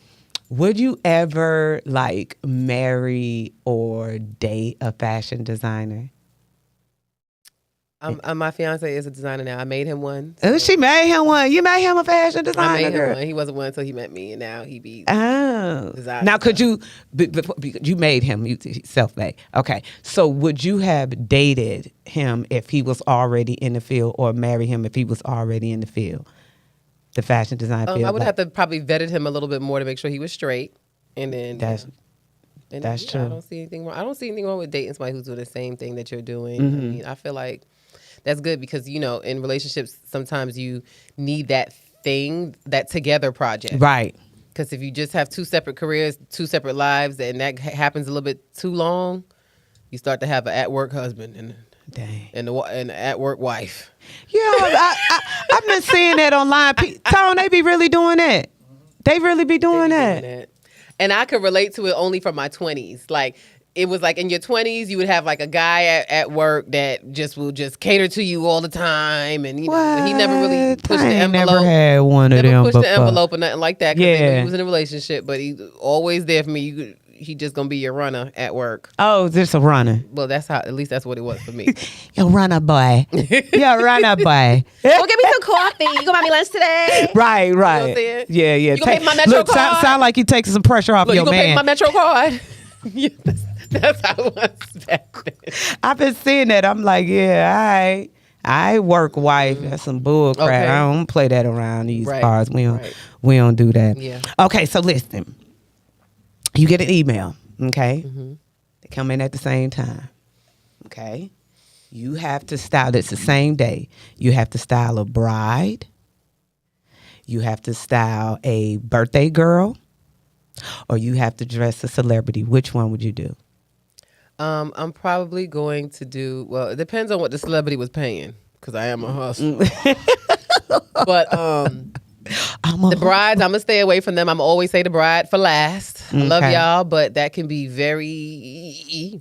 Would you ever like marry or date a fashion designer? My fiance is a designer now. I made him one. Oh, she made him one. You made him a fashion designer. I made him girl. one. He wasn't one until he met me, and now he be. Oh, Designer now could you? You made him. You self-made. Okay, so would you have dated him if he was already in the field, or marry him if he was already in the field, the fashion design field? I would have to probably vetted him a little bit more to make sure he was straight, and then That's that's I true. don't see anything wrong. I don't see anything wrong with dating somebody who's doing the same thing that you're doing. Mm-hmm. I mean, I feel like that's good because in relationships sometimes you need that thing, that together project. right. Because if you just have two separate careers, two separate lives, and that happens a little bit too long, you start to have an at-work husband Dang. and an at-work wife. Yeah, I've been seeing that online. Tone, they be really doing that. They really be doing that. And I could relate to it only from my 20s. Like, it was like in your 20s, you would have like a guy at work that will cater to you all the time. And, he never really pushed the I ain't envelope. never had one of Never them pushed before. the envelope or nothing like that. 'Cause Yeah. he was in a relationship, but he's always there for me. he just gonna be your runner at work. Oh, just a runner. Well, at least that's what it was for me. You're a runner boy. You're a runner boy. Go get me some coffee. You gonna buy me lunch today? Right. You know what I'm saying? Yeah. You gonna pay for my Metro Look, card? sound like you taking some pressure off Look, you your gonna pay for man. my Metro card? Yeah, that's how it was back then. I've been seeing that. I'm like, yeah, I work wife. That's some bull crap. Okay. I don't play that around these Right, bars. right. We don't do that. Yeah. Okay, so listen. You get an email, okay? Mm-hmm. They come in at the same time, okay? You have to style, it's the same day. You have to style a bride. You have to style a birthday girl. Or you have to dress a celebrity. Which one would you do? I'm probably going to do, well, it depends on what the celebrity was paying, because I am a hustler. But the brides, I'm going to stay away from them. I'm going to always say the bride for last. I love Okay. y'all, but that can be very...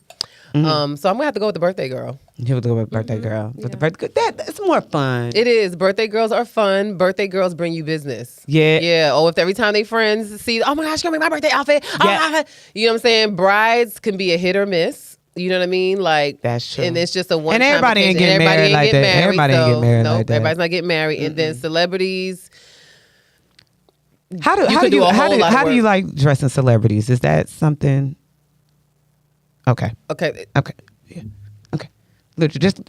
So I'm going to have to go with the birthday girl. You would go with birthday girl. With the birthday, that's more fun. It is. Birthday girls are fun. Birthday girls bring you business. Yeah. Yeah. Oh, if every time they friends see, oh my gosh, you're going to make my birthday outfit. Oh, Yeah. you know what I'm saying? Brides can be a hit or miss. You know what I mean? Like, That's true. And it's just a one. And everybody ain't getting married like that. Everybody ain't getting married like that. Everybody's not getting married. And then celebrities. How do could do a whole lot of how do you work. like dressing celebrities? Is that something? Okay. Okay. Okay. Yeah. Okay. Look, just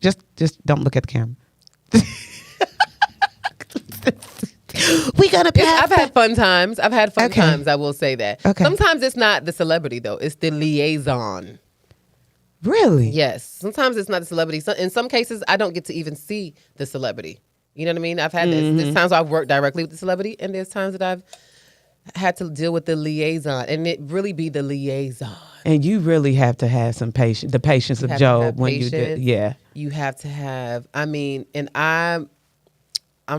don't look at the camera. We gotta pass. I've had fun times. Okay. Times. I will say that. Okay. Sometimes it's not the celebrity though. It's the liaison. Really? Yes. Sometimes it's not the celebrity. In some cases, I don't get to even see the celebrity. You know what I mean? I've had there's times I've worked directly with the celebrity, and there's times that I've had to deal with the liaison, and it really be the liaison. And you really have to have some patience, the patience of have to have Job when you do. patience. Yeah. You have to have. I mean, and I'm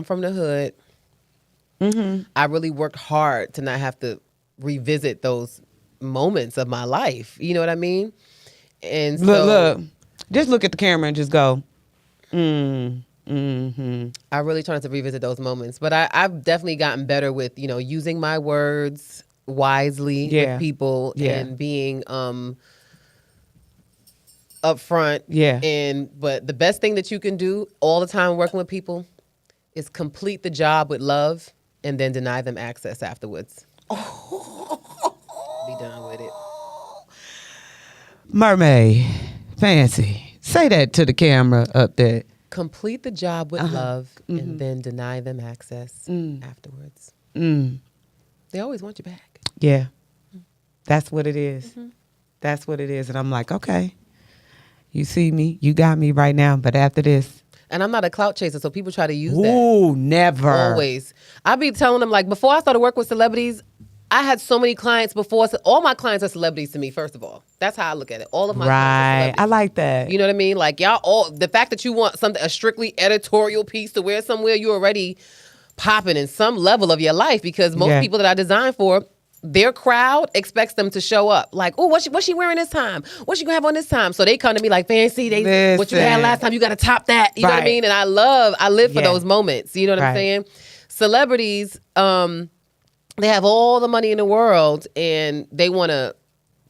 from the hood. I really worked hard to not have to revisit those moments of my life. You know what I mean? And so Look. Just look at the camera and just go. I really try not to revisit those moments, but I've definitely gotten better with, using my words wisely with people and being upfront. Yeah. But the best thing that you can do all the time working with people is complete the job with love and then deny them access afterwards. Be done with it. Mermaid, Fancy, say that to the camera up there. Complete the job with love and then deny them access afterwards. They always want you back. Yeah. That's what it is. That's what it is. And I'm like, okay, you see me, you got me right now, but after this. And I'm not a clout chaser, so people try to use that. Ooh, never. Always. I be telling them, like, before I started working with celebrities, I had so many clients before. So all my clients are celebrities to me, first of all. That's how I look at it. All of my clients are Right. celebrities. I like that. You know what I mean? Like, y'all all, the fact that you want a strictly editorial piece to wear somewhere, you already popping in some level of your life, because most people that I design for, their crowd expects them to show up. Like, oh, what's she wearing this time? What's she gonna have on this time? So they come to me like, Fancy, what you had last time, you gotta top that. You know what I mean? And I live for those moments. You know what I'm saying? Celebrities, they have all the money in the world and they wanna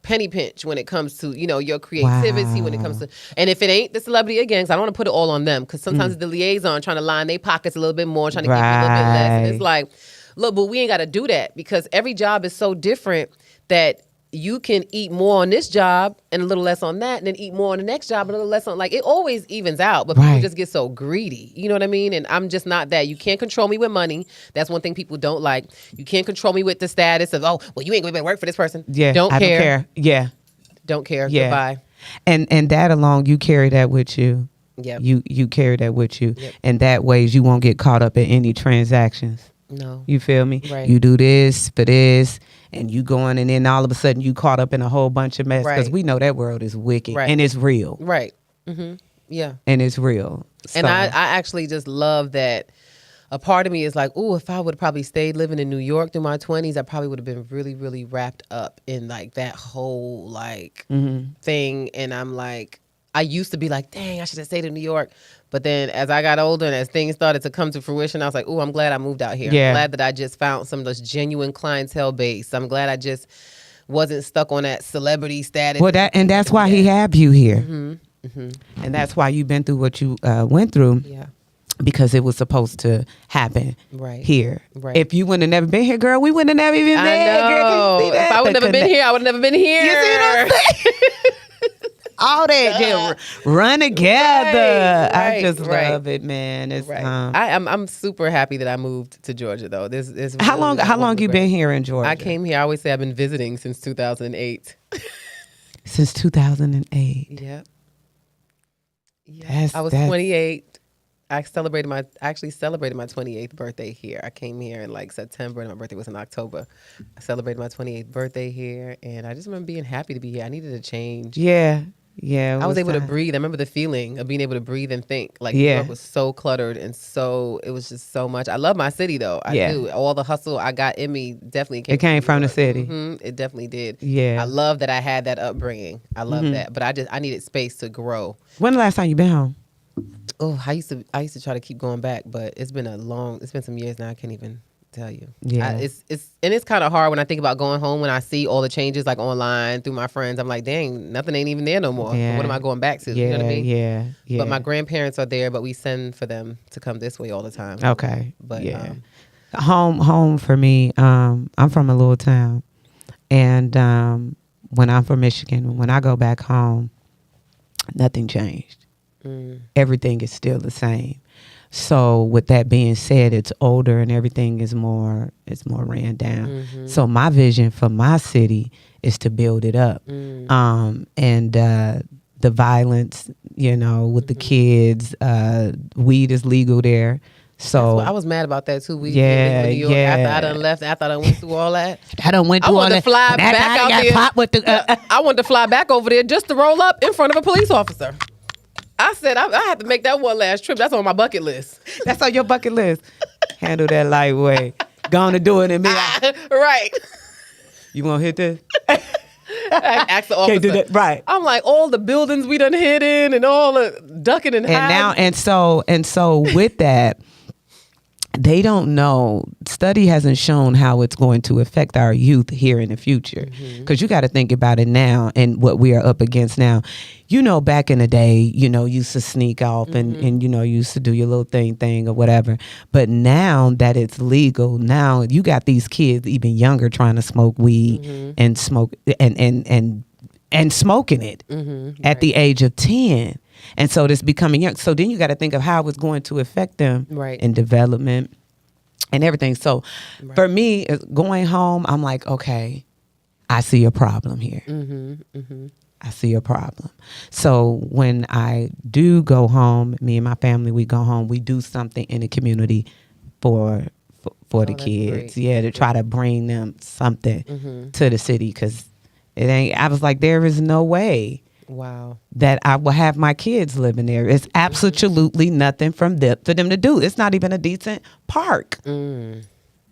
penny pinch when it comes to, your creativity, when it comes to, and if it ain't the celebrity, again, because I don't want to put it all on them, because sometimes it's the liaison trying to line their pockets a little bit more, trying to give you a little bit less. And it's like, look, but we ain't got to do that, because every job is so different that you can eat more on this job and a little less on that, and then eat more on the next job and a little less on, like, it always evens out, but people just get so greedy. You know what I mean? And I'm just not that. You can't control me with money. That's one thing people don't like. You can't control me with the status of, oh, well, you ain't going to work for this person. Yeah. Don't I care. don't care. Yeah. Don't care. Yeah. Goodbye. And that alone, you carry that with you. Yep. You carry that with you. Yep. And that ways you won't get caught up in any transactions. No. You feel me? Right. You do this for this, and you going, and then all of a sudden you caught up in a whole bunch of mess, because Right. we know that world is wicked, Right. and it's real, Right. Yeah. and it's real. And So, I actually just love that. A part of me is like, oh, if I would have probably stayed living in New York through my 20s, I probably would have been really, really wrapped up in like that whole like thing. And I'm like, I used to be like, dang, I should have stayed in New York. But then as I got older and as things started to come to fruition, I was like, oh, I'm glad I moved out here. Yeah. I'm glad that I just found some of those genuine clientele base. I'm glad I just wasn't stuck on that celebrity status. Well, that's why he have you here, and that's why you've been through what you went through. Yeah. Because it was supposed to happen Right. here. Right. If you wouldn't have never been here, girl, we wouldn't have never even been here. I Girl, can know. you see that? If I would never been here, I would have never been here. You see what I'm saying? All that just run together. I Right, just right. love it, man. It's Right. I'm super happy that I moved to Georgia though. This is how long you been here in Georgia? I came here. I always say I've been visiting since 2008. Since 2008. Yep. That's- I was that's- 28. I actually celebrated my 28th birthday here. I came here in like September and my birthday was in October. I celebrated my 28th birthday here and I just remember being happy to be here. I needed a change. Yeah. Yeah. I was able to time. breathe. I remember the feeling of being able to breathe and think. Like, Yeah. New York was so cluttered and it was just so much. I love my city though. I Yeah. do. All the hustle I got in me definitely came. It came from the city. It definitely did. Yeah. I love that I had that upbringing. I love that. But I needed space to grow. When the last time you been home? Oh, I used to try to keep going back, but it's been some years now. I can't even tell you. Yeah. It's kind of hard when I think about going home when I see all the changes like online through my friends. I'm like, dang, nothing ain't even there no more. Yeah. What am I going back to? Yeah. You know what I mean? Yeah. But my grandparents are there, but we send for them to come this way all the time. Okay. But yeah. Home for me, I'm from a little town. And when I'm from Michigan, when I go back home, nothing changed. Everything is still the same. So with that being said, it's older and everything is more ran down. So my vision for my city is to build it up. And the violence, with the kids, weed is legal there. So I was mad about that too. We Yeah, in New York, yeah. after I done left, after I done went through all that. I done went I through all wanted that. to fly And after back I out got there. popped with the, I wanted to fly back over there just to roll up in front of a police officer. I said I had to make that one last trip. That's on my bucket list. that's on your bucket list. Handle that lightweight. Gonna do it in me. Right. You want to hit this? I asked the officer. Can't do that. Right. I'm like, all the buildings we done hid in and all the ducking and hiding. And now, and so with that, they don't know. Study hasn't shown how it's going to affect our youth here in the future. Because you got to think about it now and what we are up against now. Back in the day, used to sneak off and used to do your little thing or whatever. But now that it's legal, now you got these kids even younger trying to smoke weed and smoke and smoking it at the age of 10. And so it's becoming young. So then you got to think of how it's going to affect them in development and everything. So for me, going home, I'm like, okay, I see a problem here. I see a problem. So when I do go home, me and my family, we go home, we do something in the community for the kids. Great. Yeah, to try to bring them something to the city because it ain't. I was like, there is no way. Wow. That I will have my kids living there. It's absolutely nothing for them to do. It's not even a decent park.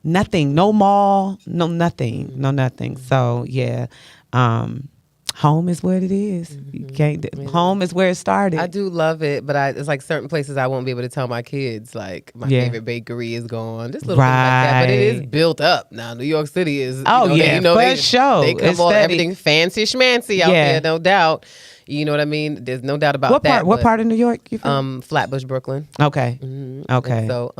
Nothing. No mall. No nothing. No nothing. So yeah, home is what it is. You can't. Home is where it started. I do love it, but it's like certain places I won't be able to tell my kids. Like my favorite bakery is gone. Just little things like that. But it is built up now. New York City is. For sure. They come all everything fancy schmancy out there, no doubt. You know what I mean? There's no doubt about that. What part of New York you from? Flatbush, Brooklyn. Okay. Okay. And so,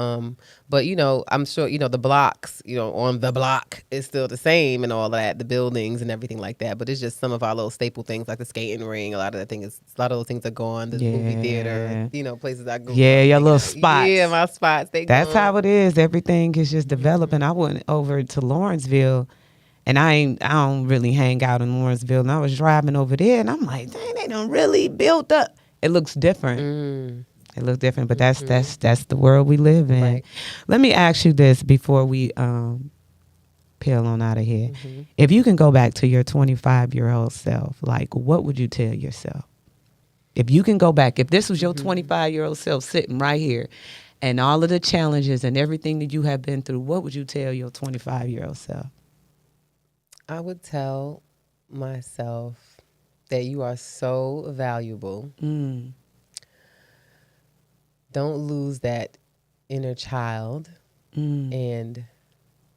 but I'm sure the blocks, on the block is still the same and all that, the buildings and everything like that. But it's just some of our little staple things like the skating ring. A lot of those things are gone. The movie theater, places I go. Yeah, your little spots. Yeah, my spots. That's how it is. Everything is just developing. I went over to Lawrenceville. And I don't really hang out in Lawrenceville. And I was driving over there, and I'm like, dang, they done really built up. It looks different. It looks different, but that's the world we live in. Right. Let me ask you this before we peel on out of here. If you can go back to your 25-year-old self, like, what would you tell yourself? If you can go back, if this was your 25-year-old self sitting right here, and all of the challenges and everything that you have been through, what would you tell your 25-year-old self? I would tell myself that you are so valuable. Don't lose that inner child and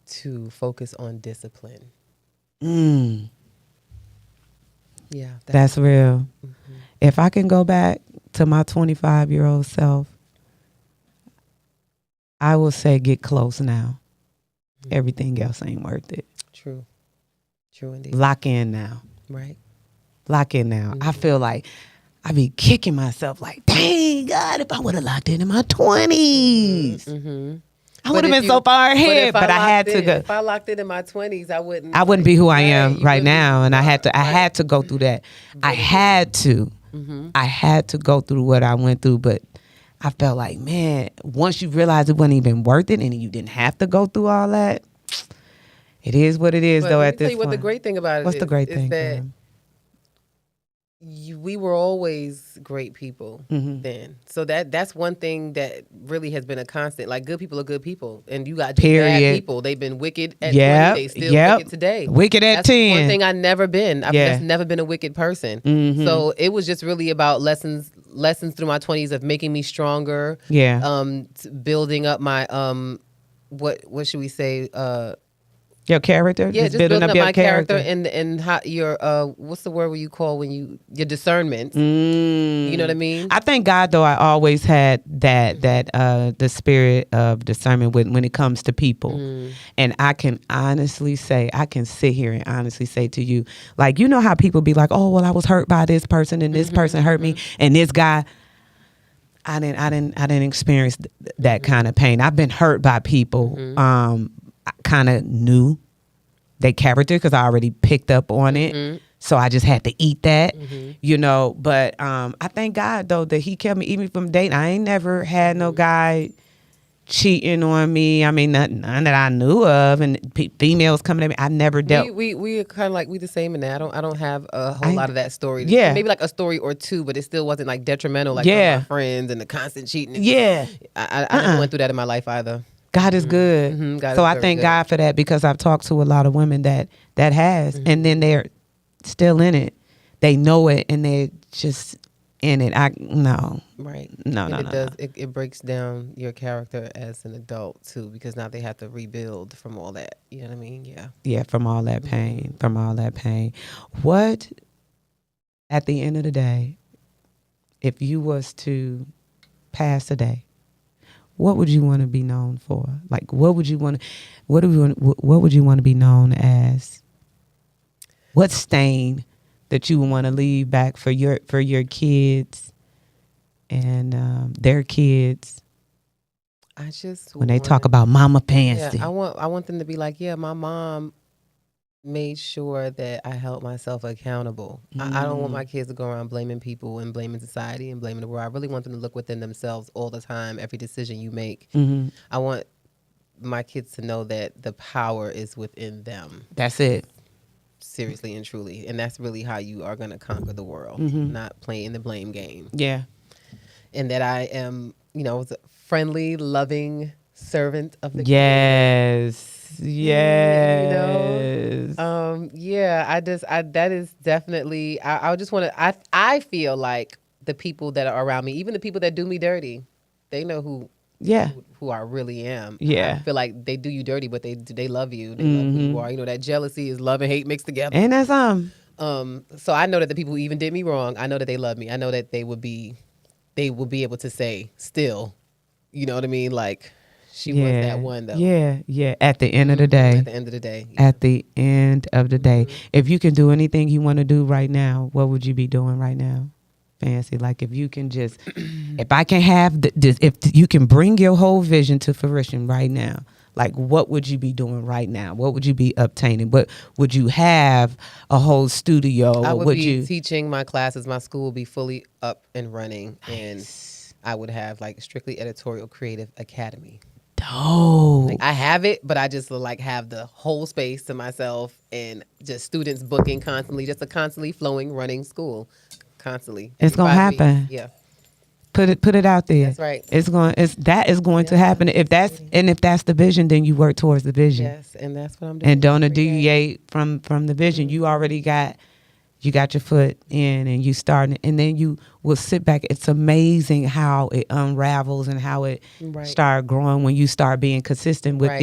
to focus on discipline. Yeah. That's real. If I can go back to my 25-year-old self, I will say get close now. Everything else ain't worth it. True. True indeed. Lock in now. Right. Lock in now. I feel like I be kicking myself like, dang, God, if I would have locked in my 20s. I would have been so far ahead, but I had to go. If I locked it in my 20s, I wouldn't. I wouldn't be who I am you right wouldn't now, be- and I had right. to go through that. I had to. I had to go through what I went through, but I felt like, man, once you realize it wasn't even worth it, and you didn't have to go through all that, it is what it is. But though let at me tell this you what point, the great thing about it what's the great is thing? that girl? we were always great people then. So that's one thing that really has been a constant. Like, good people are good people, and you got just bad Period. people. They've been wicked at Yep, 20. They still yep. wicked today. Wicked at That's 10. one thing I never been. I've Yeah. just never been a wicked person. So it was just really about lessons through my 20s of making me stronger. Yeah. Building up my what should we say? Your character? Yeah, just building building up your my character and how your what's the word you call when your discernment. You know what I mean? I thank God though I always had that the spirit of discernment when it comes to people. And I can sit here and honestly say to you, like, you know how people be like, oh well, I was hurt by this person and this person hurt me and this guy. I didn't experience that kind of pain. I've been hurt by people. I kind of knew their character because I already picked up on it. So I just had to eat that, you know. But I thank God, though, that he kept me even from dating. I ain't never had no guy cheating on me. I mean, none that I knew of. And females coming at me. I never dealt. We are kind of like we the same in that. I don't have a whole lot of that story. Yeah. Maybe like a story or two, but it still wasn't like detrimental like Yeah. my friends and the constant cheating. Yeah. I never went through that in my life either. God is good. God So is I very thank good. God for that because I've talked to a lot of women that has, and then they're still in it. They know it and they're just in it. No. Right. No, And no, it no, does. no. It breaks down your character as an adult too, because now they have to rebuild from all that. You know what I mean? Yeah. Yeah, from all that pain. What, at the end of the day, if you was to pass a day, what would you want to be known for? Like, what would you want to be known as? What stain that you would want to leave back for your kids and their kids I just when they talk about Mama Yeah, Pansy? I want them to be like, yeah, my mom made sure that I held myself accountable. I don't want my kids to go around blaming people and blaming society and blaming the world. I really want them to look within themselves all the time, every decision you make. I want my kids to know that the power is within them. That's it. Seriously and truly. And that's really how you are going to conquer the world, not playing the blame game. Yeah. And that I am, a friendly, loving servant of the Yes. Yes. That is definitely, I just want to, I feel like the people that are around me, even the people that do me dirty, they know who I really am. Yeah. I feel like they do you dirty, but they love you. They love who you are. That jealousy is love and hate mixed together. And that's So I know that the people who even did me wrong, I know that they love me. I know that they will be able to say still, you know what I mean? Like, she was that one though. Yeah. At the end of the day. At the end of the day. At the end of the day. If you can do anything you want to do right now, what would you be doing right now? Fancy. Like, if you can just, if I can have this, if you can bring your whole vision to fruition right now, like, what would you be doing right now? What would you be obtaining? What would you have a whole studio? I Or would be you teaching my classes. My school would be fully up and running, and I would have like strictly editorial creative academy. dope. Like, I have it, but I just like have the whole space to myself and just students booking constantly, just a constantly flowing, running school, constantly. It's gonna 5 weeks. happen. Yeah, Put it out there. That's right. That is going to happen. If that's the vision, then you work towards the vision. yes, and that's what I'm doing. And don't every day. deviate from the vision. You already got your foot in and you starting, and then you will sit back. It's amazing how it unravels and how it Right. start growing when you start being consistent with Right.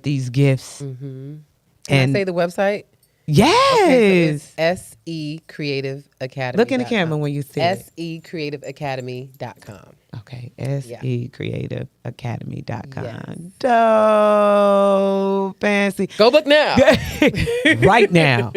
these gifts. Can And I say the website? Yes. SE Creative Academy. Look in the camera when you see it. SECreativeacademy.com. Okay, secreativeacademy.com. Yes. Dope, fancy. Go book now. Right now.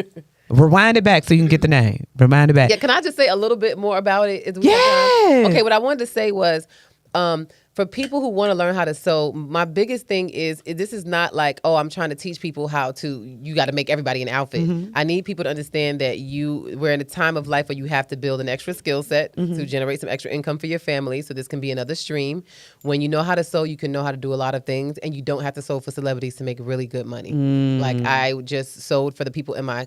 Rewind it back so you can get the name. Rewind it back. Yeah, can I just say a little bit more about it? Yeah. Okay, what I wanted to say was, for people who want to learn how to sew, my biggest thing is this is not like, oh, I'm trying to teach people you got to make everybody an outfit. Mm-hmm. I need people to understand that we're in a time of life where you have to build an extra skill set Mm-hmm. to generate some extra income for your family. So this can be another stream. When you know how to sew, you can know how to do a lot of things, and you don't have to sew for celebrities to make really good money. Like I just sewed for the people in my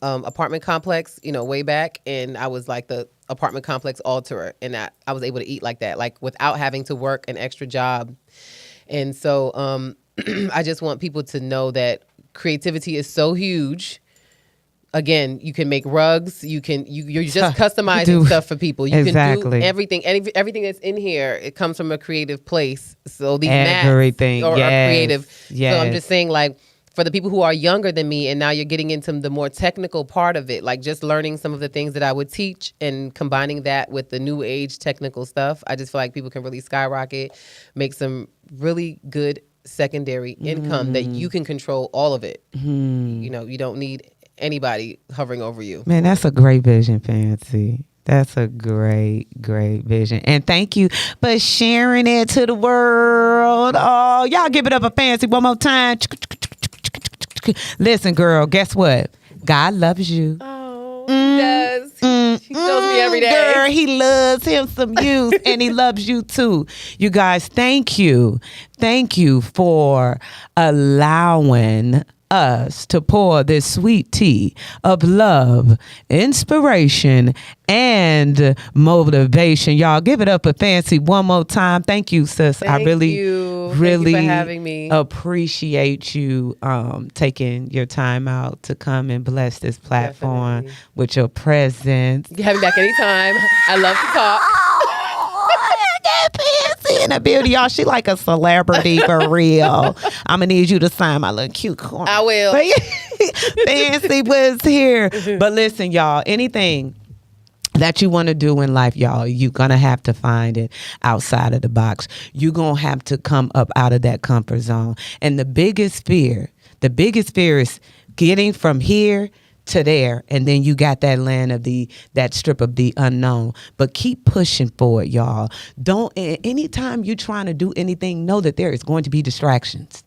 apartment complex, way back, and I was like the apartment complex alterer, and I was able to eat like that, like without having to work an extra job. And so I just want people to know that creativity is so huge. Again, you can make rugs. You're just customizing stuff for people. You can do everything. Everything that's in here, it comes from a creative place. So these mats are creative. Yes. So I'm just saying, like, for the people who are younger than me, and now you're getting into the more technical part of it, like just learning some of the things that I would teach and combining that with the new age technical stuff, I just feel like people can really skyrocket, make some really good secondary income that you can control all of it. You don't need anybody hovering over you. Man, that's a great vision, Fancy. That's a great, great vision. And thank you for sharing it to the world. Oh, y'all give it up a Fancy one more time. Listen, girl, guess what? God loves you. Oh, he does. He shows me every day. Girl, he loves him some youth, and he loves you too. You guys, thank you. Thank you for allowing us to pour this sweet tea of love, inspiration, and motivation. Y'all give it up for Fancy one more time. Thank you, sis. Thank I really you. really Thank you for having me. Appreciate you taking your time out to come and bless this platform with your presence. You can have me back anytime. I love to talk. Fancy in the building, y'all. She like a celebrity for real. I'm gonna need you to sign my little cute corner. I will. Fancy was here. But listen, y'all, anything that you want to do in life, y'all, you're going to have to find it outside of the box. You're going to have to come up out of that comfort zone. And the biggest fear is getting from here to there, and then you got that land of that strip of the unknown. But keep pushing forward, y'all. Anytime you're trying to do anything, know that there is going to be distractions.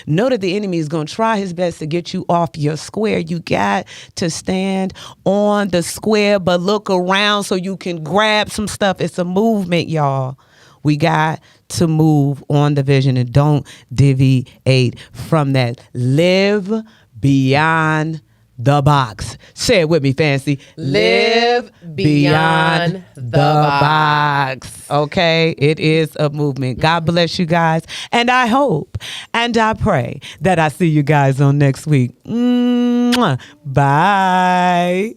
Know that the enemy is going to try his best to get you off your square. You got to stand on the square, but look around so you can grab some stuff. It's a movement, y'all. We got to move on the vision and don't deviate from that. Live beyond the box. Say it with me, Fancy. Live beyond the box. Okay? It is a movement. God bless you guys. And I hope and I pray that I see you guys on next week. Mwah. Bye.